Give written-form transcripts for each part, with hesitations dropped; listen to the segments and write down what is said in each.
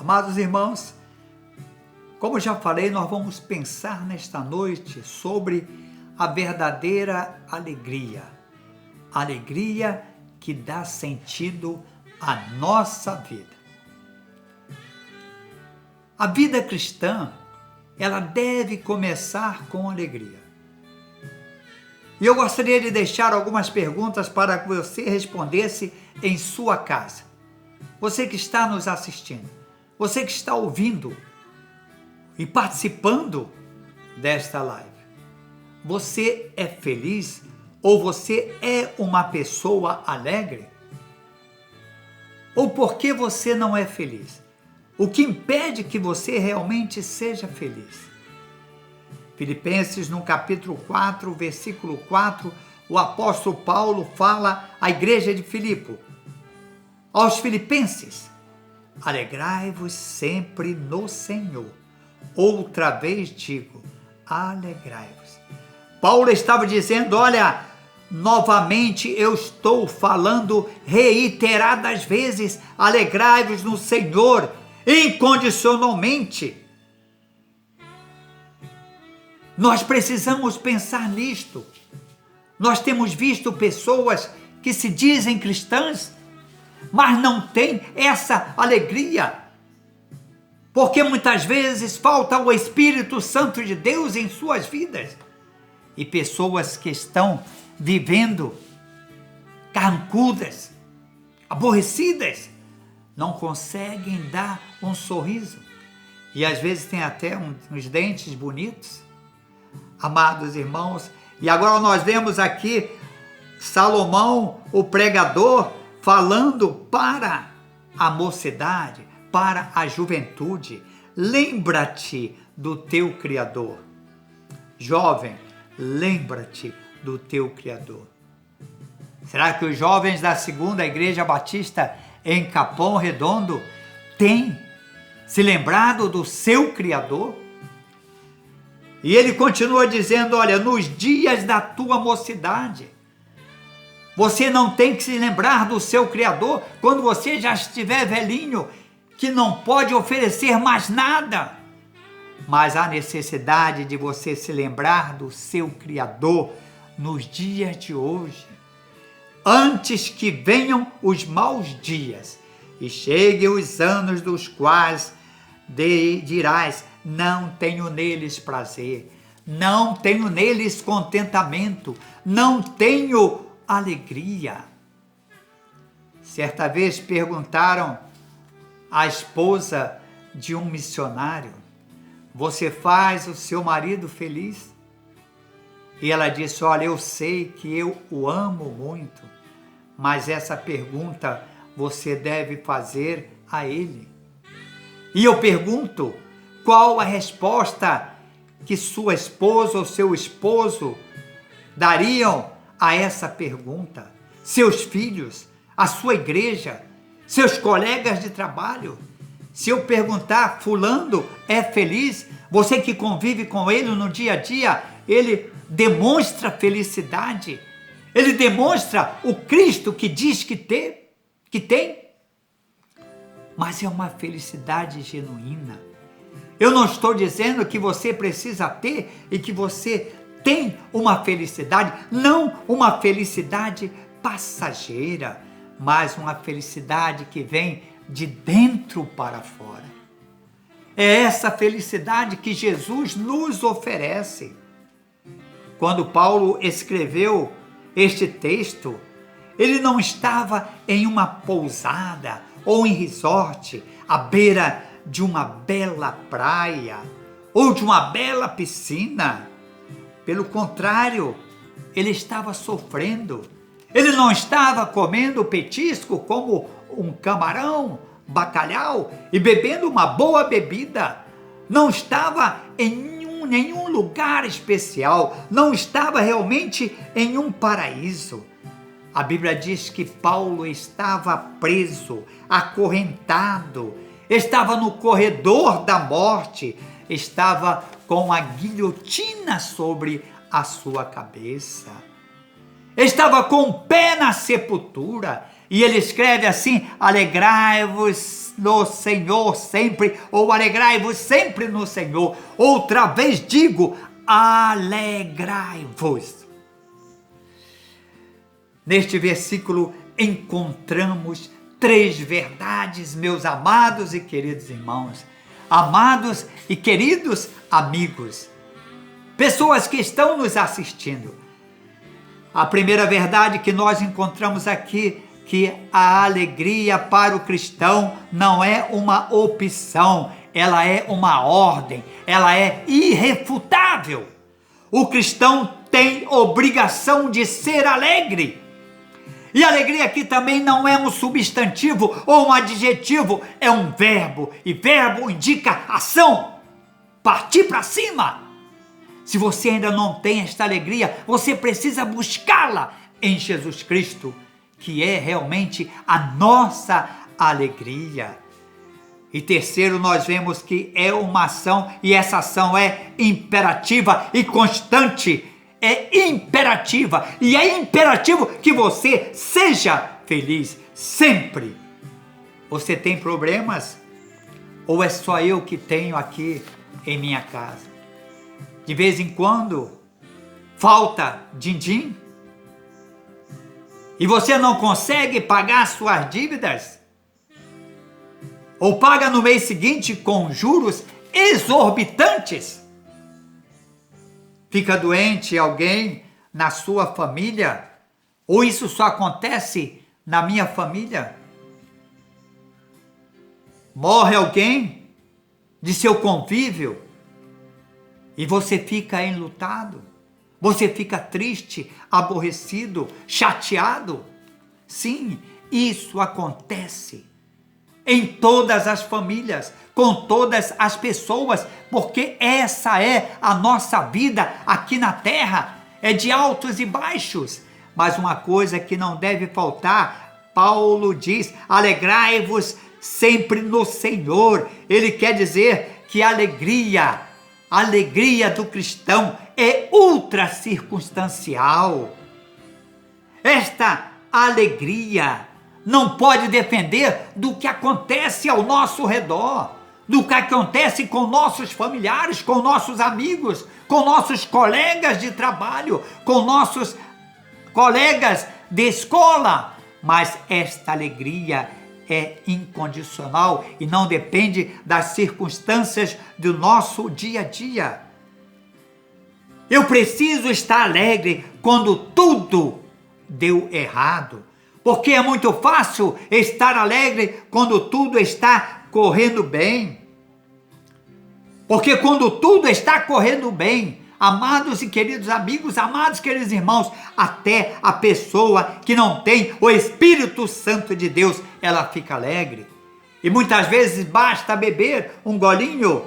Amados irmãos, como já falei, nós vamos pensar nesta noite sobre a verdadeira alegria. Alegria que dá sentido à nossa vida. A vida cristã, ela deve começar com alegria. E eu gostaria de deixar algumas perguntas para que você respondesse em sua casa. Você que está nos assistindo, você que está ouvindo e participando desta live. Você é feliz ou você é uma pessoa alegre? Ou por que você não é feliz? O que impede que você realmente seja feliz? Filipenses, no capítulo 4, versículo 4, o apóstolo Paulo fala à igreja de Filipe, aos filipenses: alegrai-vos sempre no Senhor. Outra vez digo, alegrai-vos. Paulo estava dizendo, olha, novamente eu estou falando reiteradas vezes, alegrai-vos no Senhor, incondicionalmente. Nós precisamos pensar nisto. Nós temos visto pessoas que se dizem cristãs, mas não têm essa alegria, porque muitas vezes falta o Espírito Santo de Deus em suas vidas. E pessoas que estão vivendo carrancudas, aborrecidas, não conseguem dar um sorriso. E às vezes tem até uns dentes bonitos. Amados irmãos, e agora nós vemos aqui Salomão, o pregador, falando para a mocidade, para a juventude: lembra-te do teu Criador. Jovem, lembra-te do teu Criador. Será que os jovens da segunda Igreja Batista em Capão Redondo têm se lembrado do seu Criador? E ele continua dizendo, olha, nos dias da tua mocidade, você não tem que se lembrar do seu Criador quando você já estiver velhinho, que não pode oferecer mais nada. Mas há necessidade de você se lembrar do seu Criador nos dias de hoje, antes que venham os maus dias e cheguem os anos dos quais dirás: não tenho neles prazer, não tenho neles contentamento, não tenho alegria. Certa vez perguntaram à esposa de um missionário: você faz o seu marido feliz? E ela disse: olha, eu sei que eu o amo muito, mas essa pergunta você deve fazer a ele. E eu pergunto, qual a resposta que sua esposa ou seu esposo dariam a essa pergunta? Seus filhos, a sua igreja, seus colegas de trabalho? Se eu perguntar, fulano é feliz? Você que convive com ele no dia a dia, ele demonstra felicidade? Ele demonstra o Cristo que diz que tem? Mas é uma felicidade genuína. Eu não estou dizendo que você precisa ter e que você tem uma felicidade, não uma felicidade passageira, mas uma felicidade que vem de dentro para fora. É essa felicidade que Jesus nos oferece. Quando Paulo escreveu este texto, ele não estava em uma pousada ou em resort, à beira de uma bela praia ou de uma bela piscina. Pelo contrário, ele estava sofrendo. Ele não estava comendo petisco como um camarão, bacalhau e bebendo uma boa bebida. Não estava em nenhum lugar especial. Não estava realmente em um paraíso. A Bíblia diz que Paulo estava preso, acorrentado, estava no corredor da morte, estava com a guilhotina sobre a sua cabeça, estava com o pé na sepultura E ele escreve assim: alegrai-vos no Senhor sempre, ou alegrai-vos sempre no Senhor. Outra vez digo, alegrai-vos. Neste versículo encontramos 3 verdades, meus amados e queridos irmãos, amados e queridos amigos, pessoas que estão nos assistindo. A primeira verdade que nós encontramos aqui, que a alegria para o cristão não é uma opção, ela é uma ordem, ela é irrefutável. O cristão tem obrigação de ser alegre. E alegria aqui também não é um substantivo ou um adjetivo, é um verbo. E verbo indica ação, partir para cima. Se você ainda não tem esta alegria, você precisa buscá-la em Jesus Cristo, que é realmente a nossa alegria. E terceiro, nós vemos que é uma ação, e essa ação é imperativa e constante. É imperativa, e é imperativo que você seja feliz sempre. Você tem problemas? Ou é só eu que tenho aqui em minha casa? De vez em quando, falta din-din? E você não consegue pagar suas dívidas? Ou paga no mês seguinte com juros exorbitantes? Fica doente alguém na sua família? Ou isso só acontece na minha família? Morre alguém de seu convívio e você fica enlutado? Você fica triste, aborrecido, chateado? Sim, isso acontece em todas as famílias, com todas as pessoas, porque essa é a nossa vida aqui na terra, é de altos e baixos. Mas uma coisa que não deve faltar, Paulo diz: alegrai-vos sempre no Senhor. Ele quer dizer que a alegria do cristão é ultra circunstancial. Esta alegria não pode depender do que acontece ao nosso redor, do que acontece com nossos familiares, com nossos amigos, com nossos colegas de trabalho, com nossos colegas de escola. Mas esta alegria é incondicional e não depende das circunstâncias do nosso dia a dia. Eu preciso estar alegre quando tudo deu errado, porque é muito fácil estar alegre quando tudo está correndo bem. Porque quando tudo está correndo bem, amados e queridos amigos, amados e queridos irmãos, até a pessoa que não tem o Espírito Santo de Deus, ela fica alegre. E muitas vezes basta beber um golinho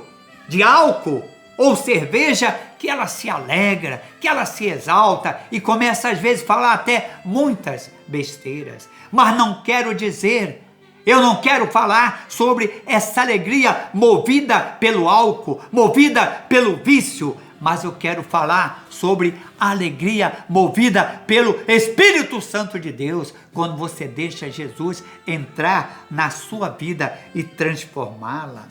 de álcool ou cerveja que ela se alegra, que ela se exalta e começa às vezes a falar até muitas besteiras. Mas não quero dizer, eu não quero falar sobre essa alegria movida pelo álcool, movida pelo vício, mas eu quero falar sobre a alegria movida pelo Espírito Santo de Deus, quando você deixa Jesus entrar na sua vida e transformá-la.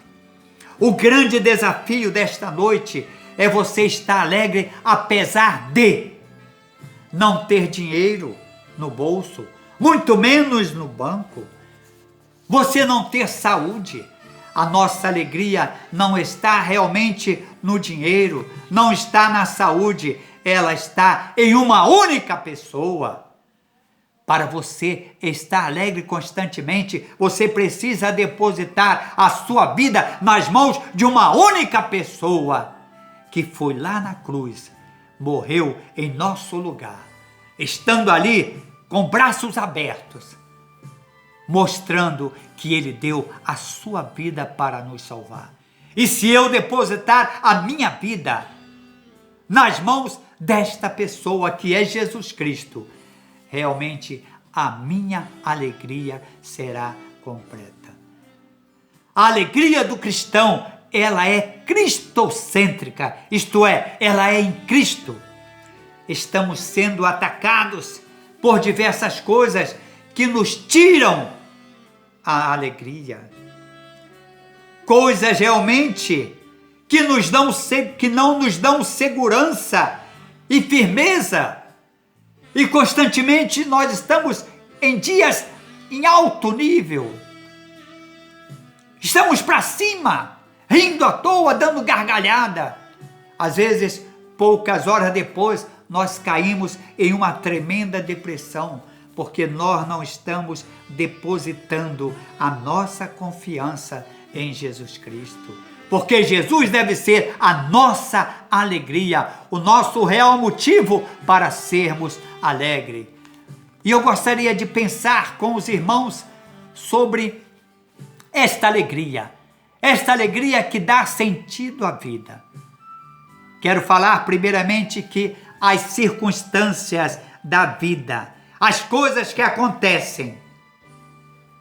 O grande desafio desta noite é você estar alegre apesar de não ter dinheiro no bolso, muito menos no banco. Você não ter saúde. A nossa alegria não está realmente no dinheiro, não está na saúde, ela está em uma única pessoa. Para você estar alegre constantemente, você precisa depositar a sua vida nas mãos de uma única pessoa, que foi lá na cruz, morreu em nosso lugar, estando ali com braços abertos, mostrando que ele deu a sua vida para nos salvar. E se eu depositar a minha vida nas mãos desta pessoa que é Jesus Cristo, realmente a minha alegria será completa. A alegria do cristão, ela é cristocêntrica, isto é, ela é em Cristo. Estamos sendo atacados por diversas coisas que nos tiram a alegria. Coisas realmente que não nos dão segurança e firmeza. E constantemente nós estamos em dias em alto nível. Estamos para cima, rindo à toa, dando gargalhada. Às vezes, poucas horas depois, nós caímos em uma tremenda depressão, porque nós não estamos depositando a nossa confiança em Jesus Cristo. Porque Jesus deve ser a nossa alegria, o nosso real motivo para sermos alegres. E eu gostaria de pensar com os irmãos sobre esta alegria que dá sentido à vida. Quero falar primeiramente que as circunstâncias da vida, as coisas que acontecem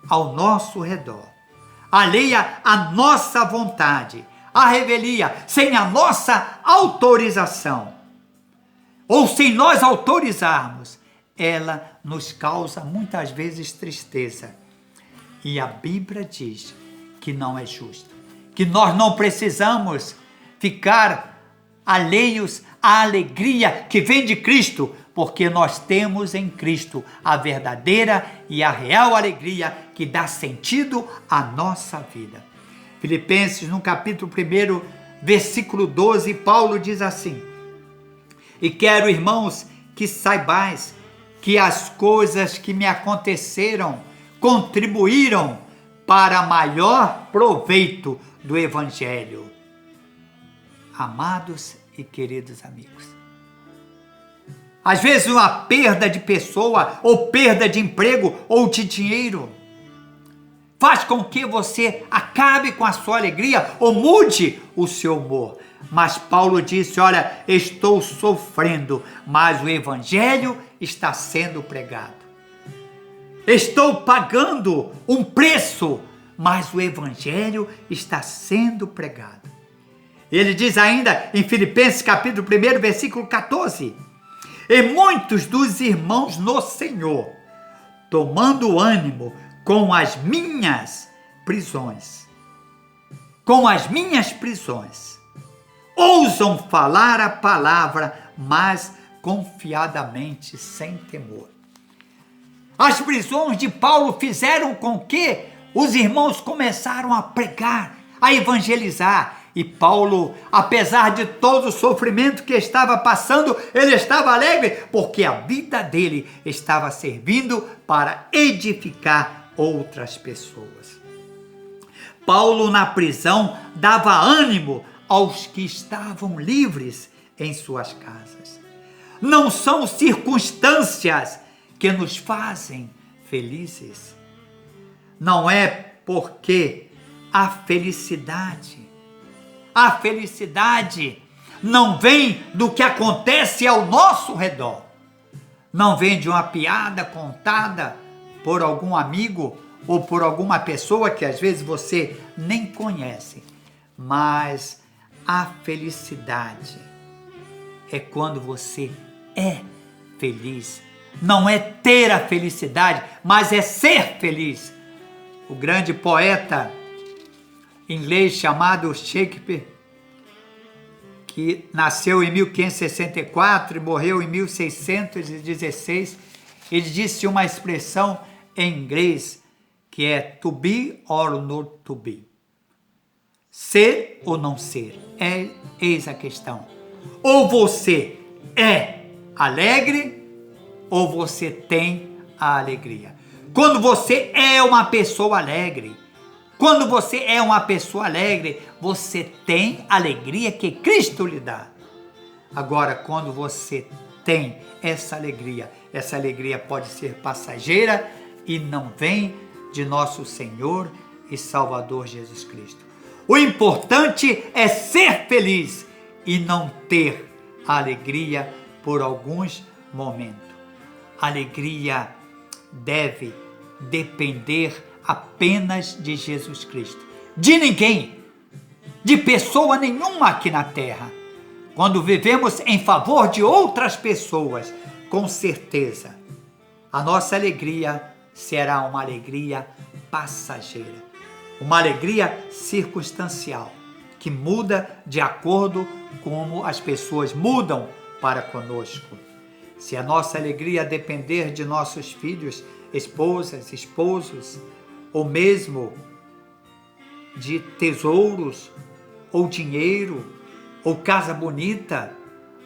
ao nosso redor, alheia à nossa vontade, à revelia, sem a nossa autorização, ou sem nós autorizarmos, ela nos causa muitas vezes tristeza. E a Bíblia diz que não é justo, que nós não precisamos ficar alheios à alegria que vem de Cristo, porque nós temos em Cristo a verdadeira e a real alegria que dá sentido à nossa vida. Filipenses, no capítulo 1, versículo 12, Paulo diz assim: e quero, irmãos, que saibais que as coisas que me aconteceram contribuíram para maior proveito do Evangelho. Amados e queridos amigos, às vezes uma perda de pessoa, ou perda de emprego, ou de dinheiro, faz com que você acabe com a sua alegria, ou mude o seu humor. Mas Paulo disse: olha, estou sofrendo, mas o Evangelho está sendo pregado. Estou pagando um preço, mas o Evangelho está sendo pregado. Ele diz ainda em Filipenses capítulo 1, versículo 14: e muitos dos irmãos no Senhor, tomando ânimo com as minhas prisões, ousam falar a palavra mais confiadamente, sem temor. As prisões de Paulo fizeram com que os irmãos começaram a pregar, a evangelizar. E Paulo, apesar de todo o sofrimento que estava passando, ele estava alegre, porque a vida dele estava servindo para edificar outras pessoas. Paulo, na prisão, dava ânimo aos que estavam livres em suas casas. Não são circunstâncias que nos fazem felizes. Não é porque a felicidade não vem do que acontece ao nosso redor. Não vem de uma piada contada por algum amigo ou por alguma pessoa que às vezes você nem conhece. Mas a felicidade é quando você é feliz. Não é ter a felicidade, mas é ser feliz. O grande poeta inglês chamado Shakespeare, que nasceu em 1564 e morreu em 1616, ele disse uma expressão em inglês que é to be or not to be. Ser ou não ser, eis a questão. Ou você é alegre, ou você tem a alegria. Quando você é uma pessoa alegre, você tem a alegria que Cristo lhe dá. Agora, quando você tem essa alegria pode ser passageira e não vem de nosso Senhor e Salvador Jesus Cristo. O importante é ser feliz e não ter a alegria por alguns momentos. A alegria deve depender apenas de Jesus Cristo, de ninguém, de pessoa nenhuma aqui na terra. Quando vivemos em favor de outras pessoas, com certeza, a nossa alegria será uma alegria passageira, uma alegria circunstancial, que muda de acordo com como as pessoas mudam para conosco. Se a nossa alegria depender de nossos filhos, esposas, esposos, ou mesmo de tesouros, ou dinheiro, ou casa bonita,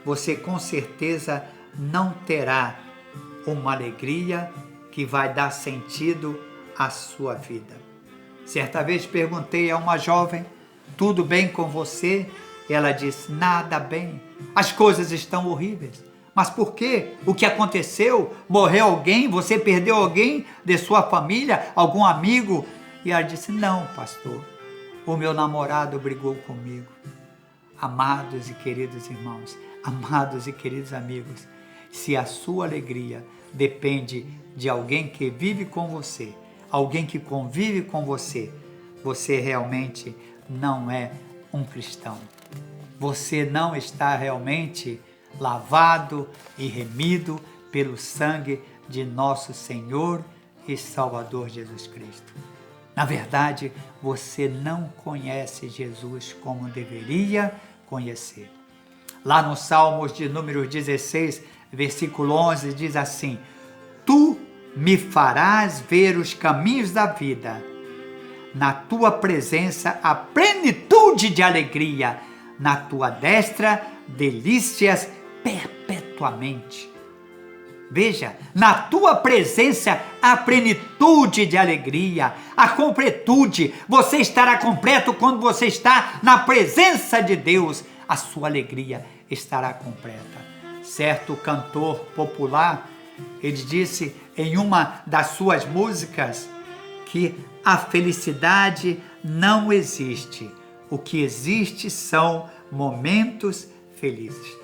você com certeza não terá uma alegria que vai dar sentido à sua vida. Certa vez perguntei a uma jovem: tudo bem com você? Ela disse: nada bem, as coisas estão horríveis. Mas por quê? O que aconteceu? Morreu alguém? Você perdeu alguém de sua família? Algum amigo? E ela disse: não, pastor, o meu namorado brigou comigo. Amados e queridos irmãos, amados e queridos amigos, se a sua alegria depende de alguém que vive com você, alguém que convive com você, você realmente não é um cristão. Você não está realmente lavado e remido pelo sangue de nosso Senhor e Salvador Jesus Cristo. Na verdade, você não conhece Jesus como deveria conhecer. Lá no Salmos de número 16, versículo 11, diz assim: tu me farás ver os caminhos da vida, na tua presença a plenitude de alegria, na tua destra delícias perpetuamente. Veja, na tua presença a plenitude de alegria, a completude. Você estará completo quando você está na presença de Deus. A sua alegria estará completa. Certo cantor popular, ele disse em uma das suas músicas que a felicidade não existe. O que existe são momentos felizes.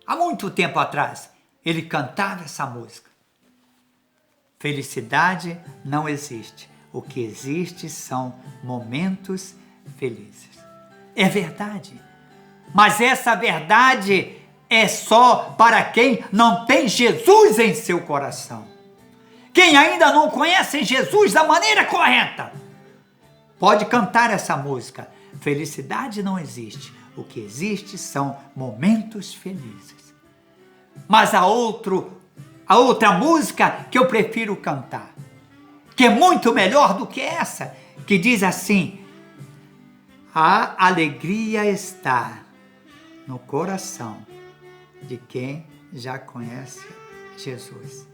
Há muito tempo atrás, ele cantava essa música. Felicidade não existe. O que existe são momentos felizes. É verdade. Mas essa verdade é só para quem não tem Jesus em seu coração. Quem ainda não conhece Jesus da maneira correta, pode cantar essa música. Felicidade não existe. O que existe são momentos felizes. Mas a outra música que eu prefiro cantar, que é muito melhor do que essa, que diz assim: a alegria está no coração de quem já conhece Jesus.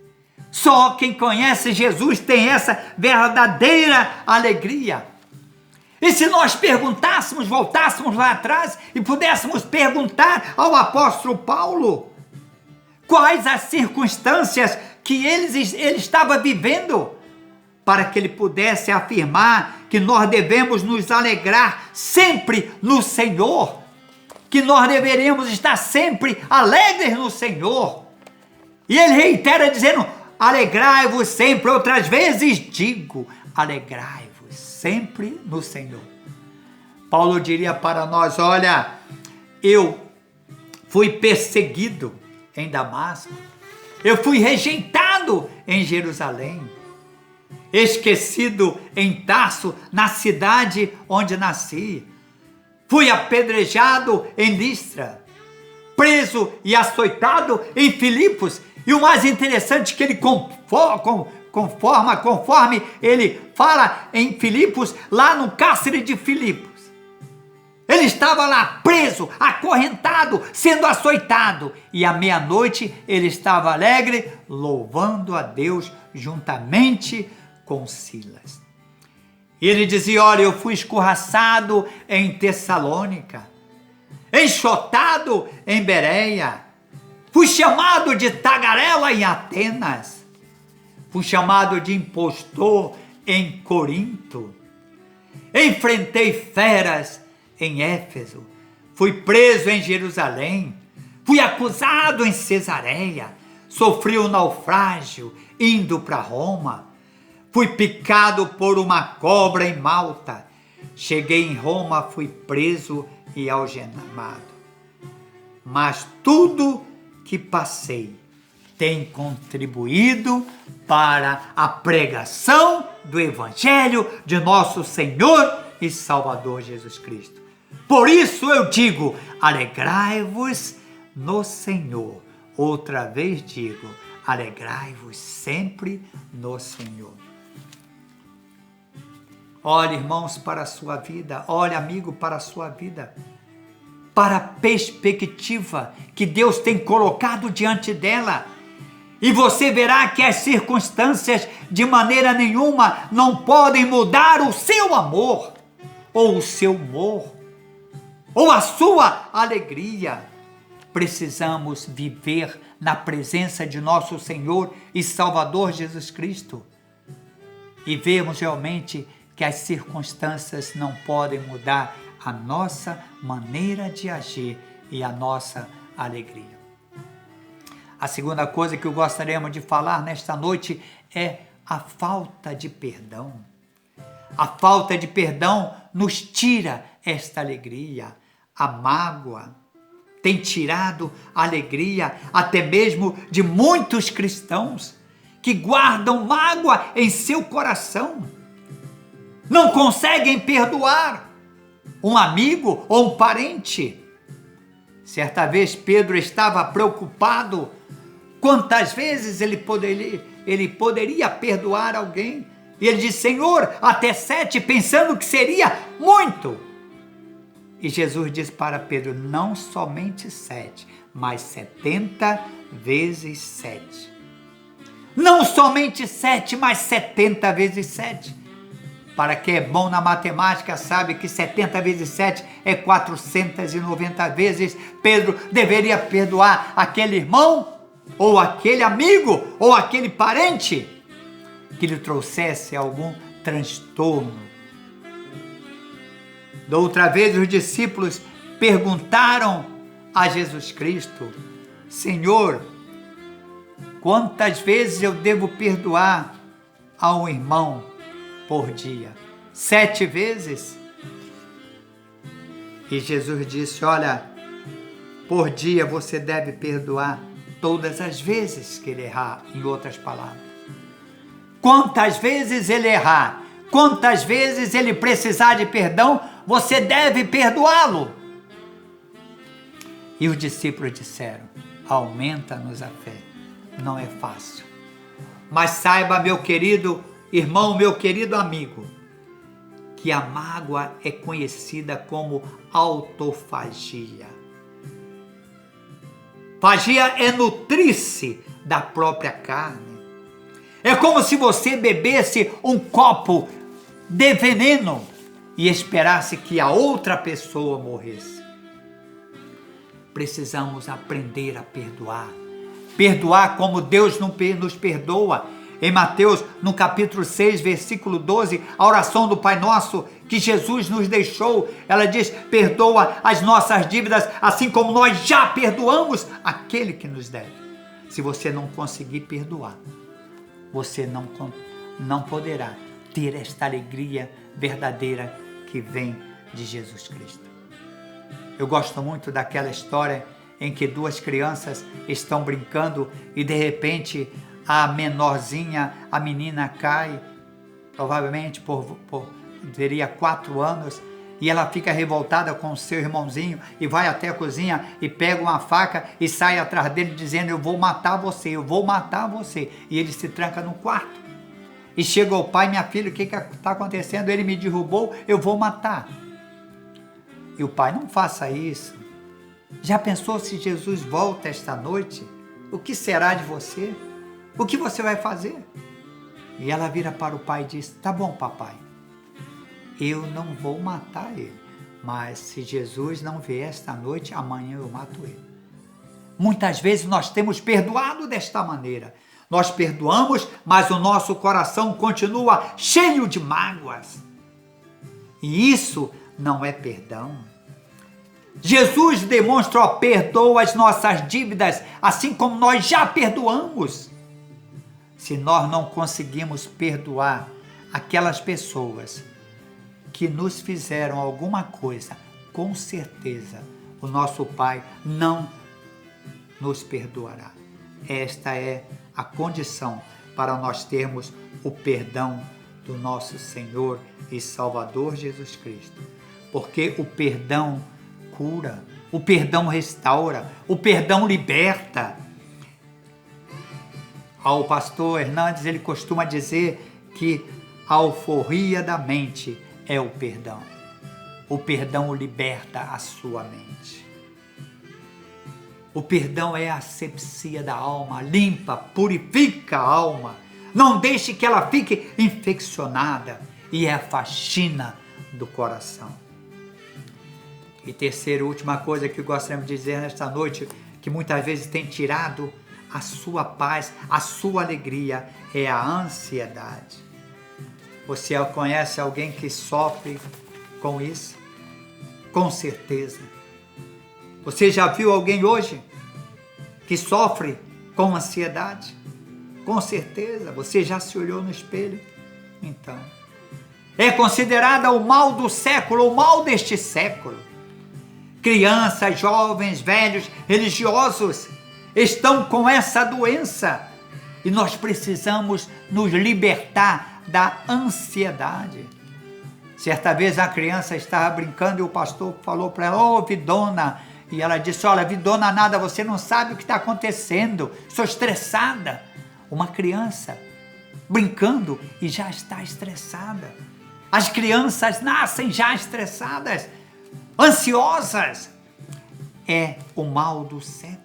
Só quem conhece Jesus tem essa verdadeira alegria. E se nós perguntássemos, voltássemos lá atrás e pudéssemos perguntar ao apóstolo Paulo quais as circunstâncias que ele estava vivendo, para que ele pudesse afirmar que nós devemos nos alegrar sempre no Senhor, que nós deveríamos estar sempre alegres no Senhor. E ele reitera dizendo: alegrai-vos sempre. Outras vezes digo: alegrai-vos sempre no Senhor. Paulo diria para nós: olha, eu fui perseguido em Damasco, eu fui rejeitado em Jerusalém, esquecido em Tarso, na cidade onde nasci, fui apedrejado em Listra, preso e açoitado em Filipos. E o mais interessante é que ele conforme ele fala em Filipos, lá no cárcere de Filipos, ele estava lá preso, acorrentado, sendo açoitado, e à meia-noite ele estava alegre, louvando a Deus juntamente com Silas. E ele dizia: olha, eu fui escorraçado em Tessalônica, enxotado em Bereia, fui chamado de tagarela em Atenas, fui chamado de impostor em Corinto, enfrentei feras em Éfeso, fui preso em Jerusalém, fui acusado em Cesareia, sofri um naufrágio indo para Roma, fui picado por uma cobra em Malta, cheguei em Roma, fui preso e algemado. Mas tudo que passei tem contribuído para a pregação do Evangelho de nosso Senhor e Salvador Jesus Cristo. Por isso eu digo, alegrai-vos no Senhor. Outra vez digo, alegrai-vos sempre no Senhor. Olhe, irmãos, para a sua vida, olhe, amigo, para a sua vida, para a perspectiva que Deus tem colocado diante dela. E você verá que as circunstâncias de maneira nenhuma não podem mudar o seu amor, ou o seu humor, ou a sua alegria. Precisamos viver na presença de nosso Senhor e Salvador Jesus Cristo e vermos realmente que as circunstâncias não podem mudar a nossa maneira de agir e a nossa alegria. A segunda coisa que eu gostaríamos de falar nesta noite é a falta de perdão. A falta de perdão nos tira esta alegria. A mágoa tem tirado a alegria até mesmo de muitos cristãos que guardam mágoa em seu coração. Não conseguem perdoar um amigo ou um parente. Certa vez Pedro estava preocupado quantas vezes ele poderia perdoar alguém. E ele disse, Senhor, até 7, pensando que seria muito. E Jesus disse para Pedro, não somente 7, mas 70 vezes 7. Não somente 7, mas 70 vezes 7. Para quem é bom na matemática sabe que 70 vezes 7 é 490 vezes. Pedro deveria perdoar aquele irmão, ou aquele amigo, ou aquele parente que lhe trouxesse algum transtorno. Da outra vez os discípulos perguntaram a Jesus Cristo, Senhor, quantas vezes eu devo perdoar a um irmão por dia? 7 vezes? E Jesus disse, olha, por dia você deve perdoar todas as vezes que ele errar, em outras palavras. Quantas vezes ele errar, quantas vezes ele precisar de perdão, você deve perdoá-lo. E os discípulos disseram, aumenta-nos a fé. Não é fácil. Mas saiba, meu querido irmão, meu querido amigo, que a mágoa é conhecida como autofagia. Fagia é nutrir-se da própria carne. É como se você bebesse um copo de veneno e esperasse que a outra pessoa morresse. Precisamos aprender a perdoar. Perdoar como Deus nos perdoa. Em Mateus, no capítulo 6, versículo 12, a oração do Pai Nosso que Jesus nos deixou, ela diz, perdoa as nossas dívidas, assim como nós já perdoamos aquele que nos deve. Se você não conseguir perdoar, você não poderá ter esta alegria verdadeira que vem de Jesus Cristo. Eu gosto muito daquela história em que 2 crianças estão brincando e de repente a menorzinha, a menina cai, provavelmente teria 4 anos, e ela fica revoltada com o seu irmãozinho e vai até a cozinha e pega uma faca e sai atrás dele dizendo, eu vou matar você, eu vou matar você. E ele se tranca no quarto. E chega o pai, minha filha, o que está acontecendo? Ele me derrubou, eu vou matar. E o pai, não faça isso. Já pensou se Jesus volta esta noite? O que será de você? O que você vai fazer? E ela vira para o pai e diz, tá bom, papai, eu não vou matar ele, mas se Jesus não vier esta noite, amanhã eu mato ele. Muitas vezes nós temos perdoado desta maneira. Nós perdoamos, mas o nosso coração continua cheio de mágoas. E isso não é perdão. Jesus demonstra, perdoa as nossas dívidas, assim como nós já perdoamos. Se nós não conseguimos perdoar aquelas pessoas que nos fizeram alguma coisa, com certeza o nosso Pai não nos perdoará. esta é a condição para nós termos o perdão do nosso Senhor e Salvador Jesus Cristo. Porque o perdão cura, o perdão restaura, o perdão liberta. O pastor Hernandes, ele costuma dizer que a alforria da mente é o perdão. O perdão liberta a sua mente. O perdão é a asepsia da alma, limpa, purifica a alma. Não deixe que ela fique infeccionada, e é a faxina do coração. E terceira e última coisa que gostaríamos de dizer nesta noite, que muitas vezes tem tirado a sua paz, a sua alegria, é a ansiedade. Você conhece alguém que sofre com isso? Com certeza. Você já viu alguém hoje que sofre com ansiedade? Com certeza. Você já se olhou no espelho? Então, é considerada o mal do século, o mal deste século. Crianças, jovens, velhos, religiosos estão com essa doença e nós precisamos nos libertar da ansiedade. Certa vez a criança estava brincando e o pastor falou para ela: "Ô, Vidona", e ela disse: "Olha, Vidona nada, você não sabe o que está acontecendo, sou estressada." Uma criança brincando e já está estressada. As crianças nascem já estressadas, ansiosas. É o mal do século.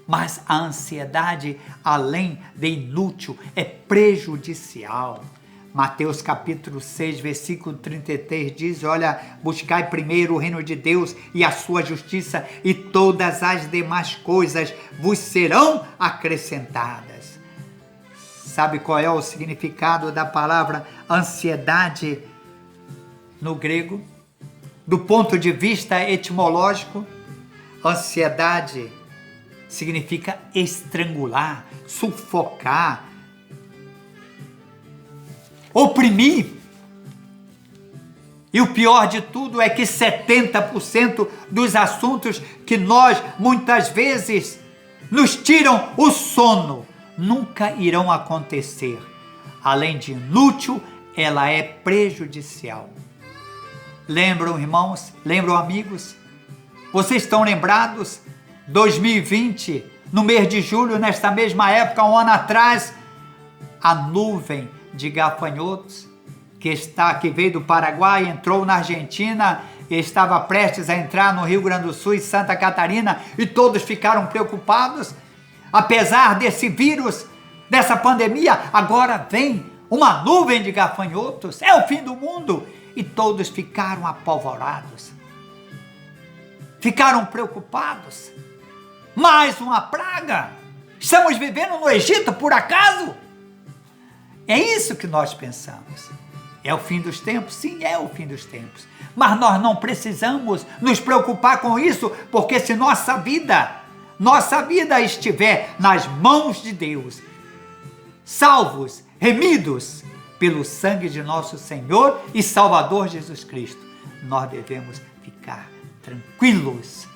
Mas a ansiedade, além de inútil, é prejudicial. Mateus capítulo 6, versículo 33 diz: olha, buscai primeiro o reino de Deus e a sua justiça, e todas as demais coisas vos serão acrescentadas. Sabe qual é o significado da palavra ansiedade no grego? Do ponto de vista etimológico, ansiedade significa estrangular, sufocar, oprimir. E o pior de tudo é que 70% dos assuntos que nós muitas vezes nos tiram o sono nunca irão acontecer. Além de inútil, ela é prejudicial. Lembram, irmãos? Lembram, amigos? Vocês estão lembrados? 2020, no mês de julho, nesta mesma época, um ano atrás, a nuvem de gafanhotos que veio do Paraguai, entrou na Argentina e estava prestes a entrar no Rio Grande do Sul e Santa Catarina, e todos ficaram preocupados. Apesar desse vírus, dessa pandemia, agora vem uma nuvem de gafanhotos, é o fim do mundo, e todos ficaram apavorados, ficaram preocupados. Mais uma praga? Estamos vivendo no Egito por acaso? É isso que nós pensamos. É o fim dos tempos? Sim, é o fim dos tempos. Mas nós não precisamos nos preocupar com isso, porque se nossa vida estiver nas mãos de Deus, salvos, remidos pelo sangue de nosso Senhor e Salvador Jesus Cristo, nós devemos ficar tranquilos,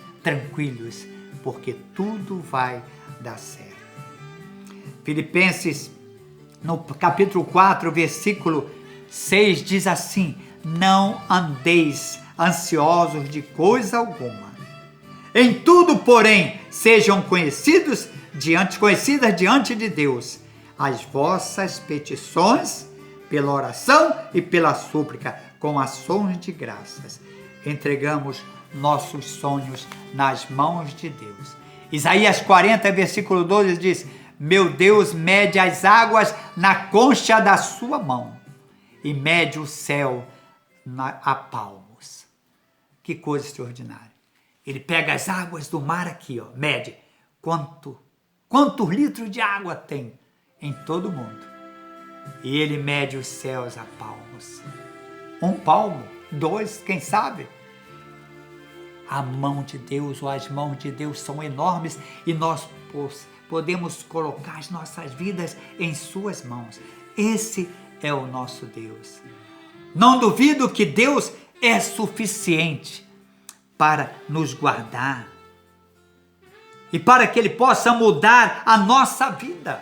porque tudo vai dar certo. Filipenses, no capítulo 4, versículo 6, diz assim: não andeis ansiosos de coisa alguma. Em tudo, porém, sejam conhecidas diante de Deus as vossas petições, pela oração e pela súplica, com ações de graças. Entregamos nossos sonhos nas mãos de Deus. Isaías 40, versículo 12 diz: meu Deus mede as águas na concha da sua mão e mede o céu a palmos. Que coisa extraordinária. Ele pega as águas do mar aqui, mede quantos litros de água tem em todo o mundo. E ele mede os céus a palmos. 1 palmo, 2, quem sabe? A mão de Deus, ou as mãos de Deus são enormes, e nós podemos colocar as nossas vidas em suas mãos. Esse é o nosso Deus. Não duvido que Deus é suficiente para nos guardar. e para que Ele possa mudar a nossa vida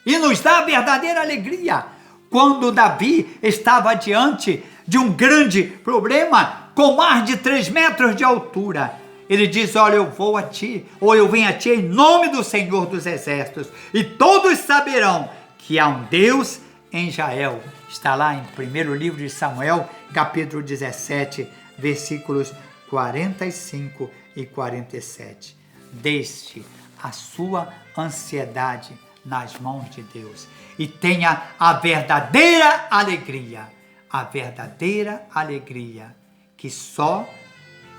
e nos dar verdadeira alegria. Quando Davi estava diante de um grande problema, com mais de 3 metros de altura, ele diz: olha, eu vou a ti, ou eu venho a ti em nome do Senhor dos Exércitos, e todos saberão que há um Deus em Israel. Está lá em primeiro livro de Samuel, capítulo 17, versículos 45 e 47. Deixe a sua ansiedade nas mãos de Deus e tenha a verdadeira alegria que só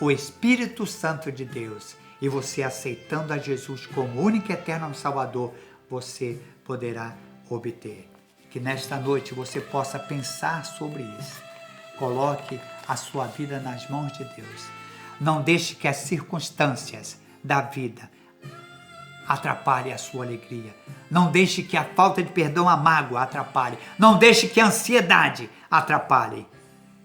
o Espírito Santo de Deus e você aceitando a Jesus como único e eterno Salvador, você poderá obter. Que nesta noite você possa pensar sobre isso. Coloque a sua vida nas mãos de Deus. Não deixe que as circunstâncias da vida atrapalhe a sua alegria. Não deixe que a falta de perdão, a mágoa atrapalhe. Não deixe que a ansiedade atrapalhe.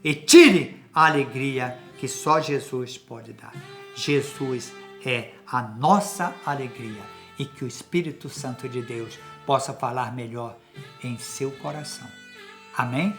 E tire a alegria que só Jesus pode dar. Jesus é a nossa alegria e que o Espírito Santo de Deus possa falar melhor em seu coração. Amém?